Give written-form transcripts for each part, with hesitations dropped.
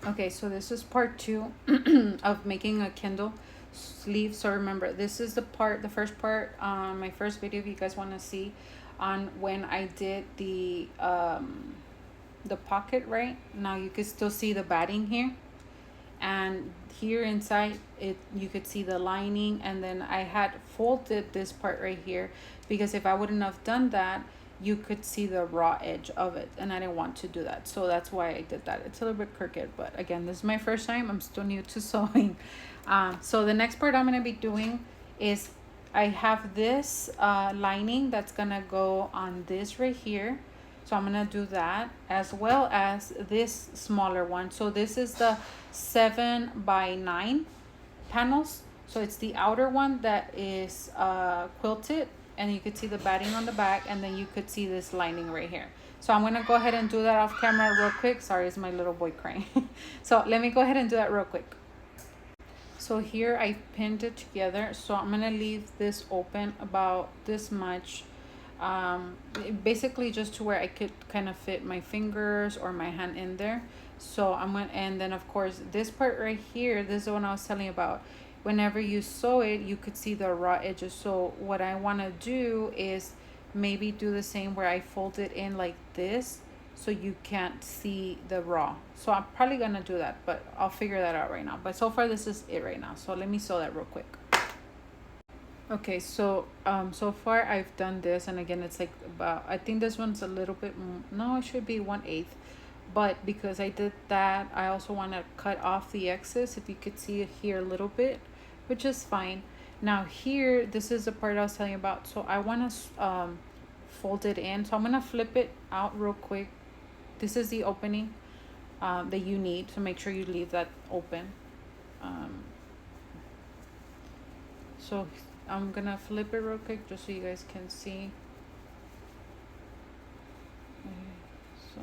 Okay, so this is part two of making a Kindle sleeve. So remember, this is the first part on my first video. If you guys want to see on when I did the pocket, right now you can still see the batting here, and here inside it you could see the lining, and then I had folded this part right here because if I wouldn't have done that, you could see the raw edge of it, and I didn't want to do that, so that's why I did that. It's a little bit crooked, but again, this is my first time. I'm still new to sewing. So the next part I'm going to be doing is I have this lining that's gonna go on this right here, so I'm gonna do that as well as this smaller one. So this is the 7 by 9 panels. So it's the outer one that is quilted, and you could see the batting on the back, and then you could see this lining right here. So I'm gonna go ahead and do that off camera real quick. Sorry, it's my little boy crying. So let me go ahead and do that real quick. So here I pinned it together, so I'm gonna leave this open about this much, basically just to where I could kind of fit my fingers or my hand in there. So I'm gonna, and then of course this part right here, this is the one I was telling you about. Whenever you sew it, you could see the raw edges. So what I want to do is maybe do the same where I fold it in like this, so you can't see the raw. So I'm probably gonna do that, but I'll figure that out right now. But so far this is it right now, so let me sew that real quick. Okay, so so far I've done this, and again it's like about, I think this one's a little bit no, it should be 1/8, but because I did that, I also want to cut off the excess, if you could see it here a little bit, which is fine. Now here, this is the part I was telling you about. So I want to fold it in, so I'm gonna flip it out real quick. This is the opening that you need to make sure you leave that open. So I'm gonna flip it real quick just so you guys can see. Okay, so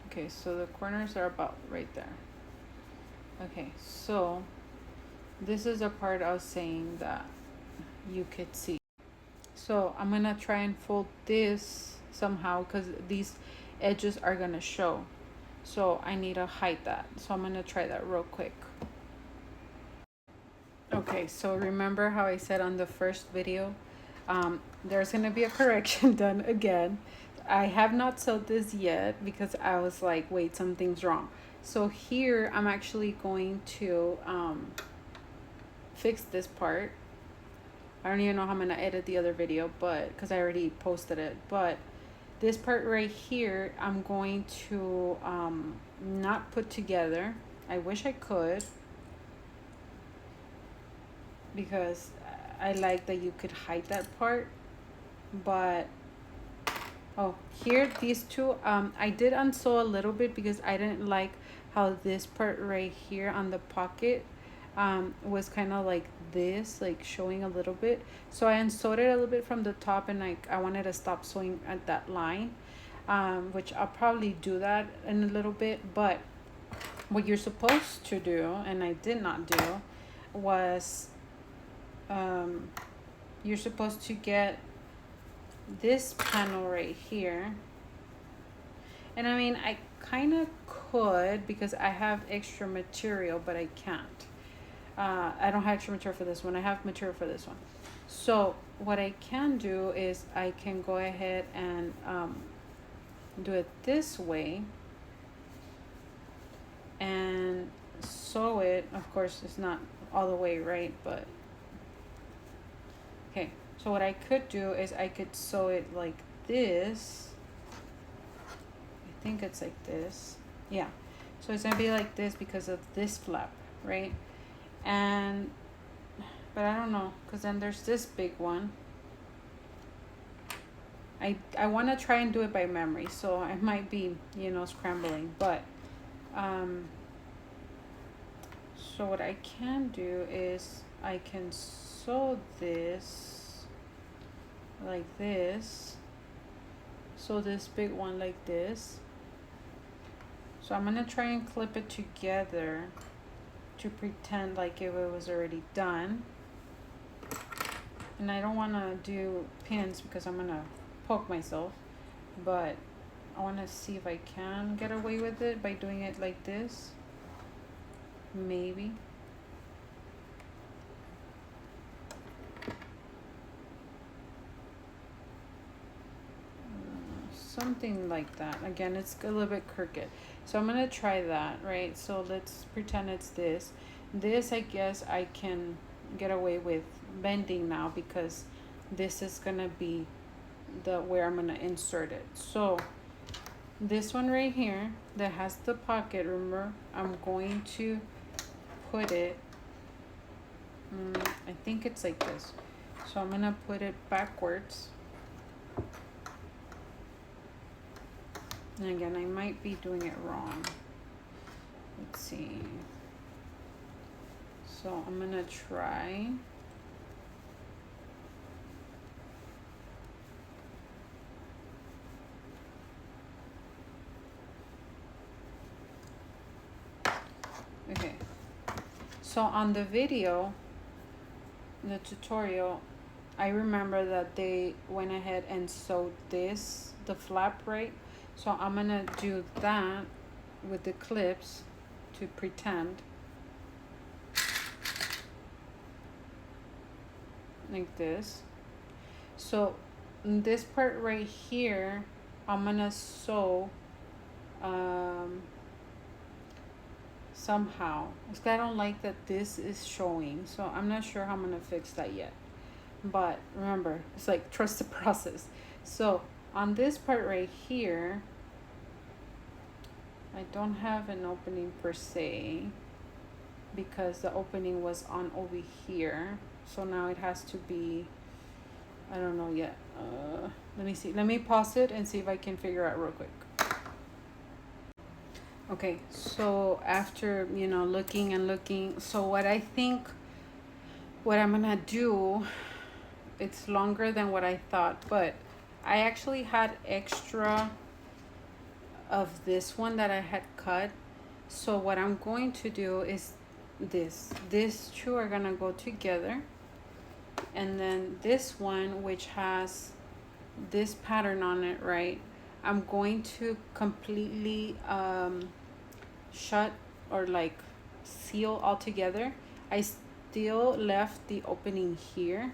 okay, so the corners are about right there. Okay, so this is the part I was saying that you could see. So I'm gonna try and fold this somehow because these edges are gonna show. So I need to hide that. So I'm gonna try that real quick. Okay, so remember how I said on the first video, there's gonna be a correction done again. I have not sewed this yet because I was like, wait, something's wrong. So here I'm actually going to fix this part. I don't even know how I'm gonna edit the other video, but because I already posted it. But this part right here, I'm going to not put together. I wish I could, because I like that you could hide that part. But oh, here these two, I did unsew a little bit because I didn't like how this part right here on the pocket was kind of like this, like showing a little bit. So I unsewed it a little bit from the top, and I wanted to stop sewing at that line, which I'll probably do that in a little bit. But what you're supposed to do, and I did not do, was you're supposed to get this panel right here. And I mean, I kind of could because I have extra material, but I can't. I don't have extra material for this one. I have material for this one. So what I can do is I can go ahead and do it this way and sew it. Of course, it's not all the way right, but okay. So what I could do is I could sew it like this. I think it's like this. Yeah. So it's gonna be like this because of this flap, right? And but I don't know, because then there's this big one. I want to try and do it by memory, so I might be, you know, scrambling. But so what I can do is I can sew this like this, sew this big one like this. So I'm gonna try and clip it together to pretend like if it was already done. And I don't want to do pins because I'm going to poke myself, but I want to see if I can get away with it by doing it like this. Maybe. Something like that. Again, it's a little bit crooked. So I'm going to try that, right? So let's pretend it's this. This, I guess I can get away with bending now because this is going to be the where I'm going to insert it. So this one right here that has the pocket, remember, I'm going to put it, I think it's like this. So I'm going to put it backwards. And again, I might be doing it wrong. Let's see. So I'm gonna try. Okay. So on the video, the tutorial, I remember that they went ahead and sewed this, the flap, right? So I'm gonna do that with the clips to pretend. Like this. So this part right here, I'm gonna sew somehow. Because I don't like that this is showing. So I'm not sure how I'm gonna fix that yet. But remember, it's like trust the process. So on this part right here, I don't have an opening per se because the opening was on over here. So now it has to be, I don't know yet. Let me see. Let me pause it and see if I can figure out real quick. Okay, so after, looking and looking, so what I think, what I'm gonna do, it's longer than what I thought, but I actually had extra of this one that I had cut. So what I'm going to do is these two are gonna go together, and then this one, which has this pattern on it, right, I'm going to completely shut or like seal all together. I still left the opening here.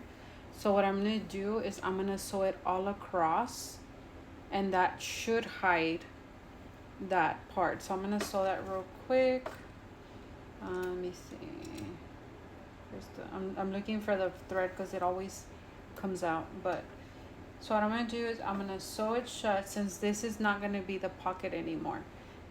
So what I'm gonna do is I'm gonna sew it all across, and that should hide that part. So I'm gonna sew that real quick. Let me see. Where's the, I'm looking for the thread because it always comes out. But so what I'm gonna do is I'm gonna sew it shut, since this is not gonna be the pocket anymore,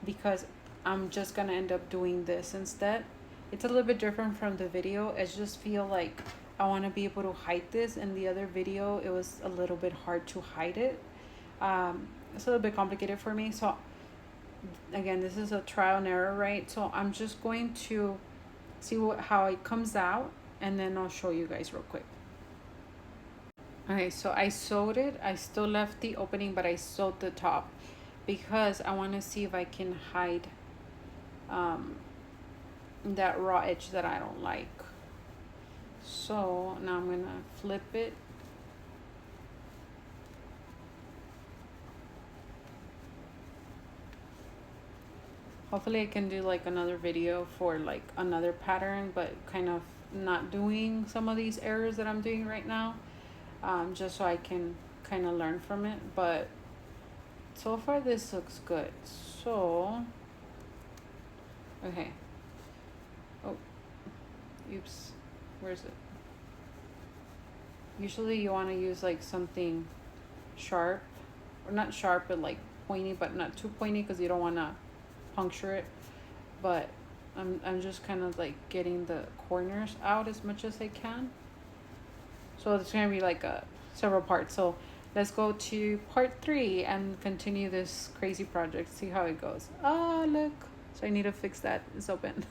because I'm just gonna end up doing this instead. It's a little bit different from the video. I just feel like I want to be able to hide this. In the other video, it was a little bit hard to hide it. It's a little bit complicated for me. So again, this is a trial and error, right? So I'm just going to see how it comes out, and then I'll show you guys real quick. Okay, so I sewed it. I still left the opening, but I sewed the top because I want to see if I can hide that raw edge that I don't like. So now I'm gonna flip it. Hopefully I can do like another video for like another pattern, but kind of not doing some of these errors that I'm doing right now, just so I can kind of learn from it. But so far this looks good. So okay. Oh, oops, where's it? Usually you want to use like something sharp, or not sharp, but like pointy, but not too pointy because you don't want to puncture it. But I'm just kind of like getting the corners out as much as I can. So it's gonna be like several parts. So let's go to part 3 and continue this crazy project, see how it goes. Oh, look, so I need to fix that. It's open.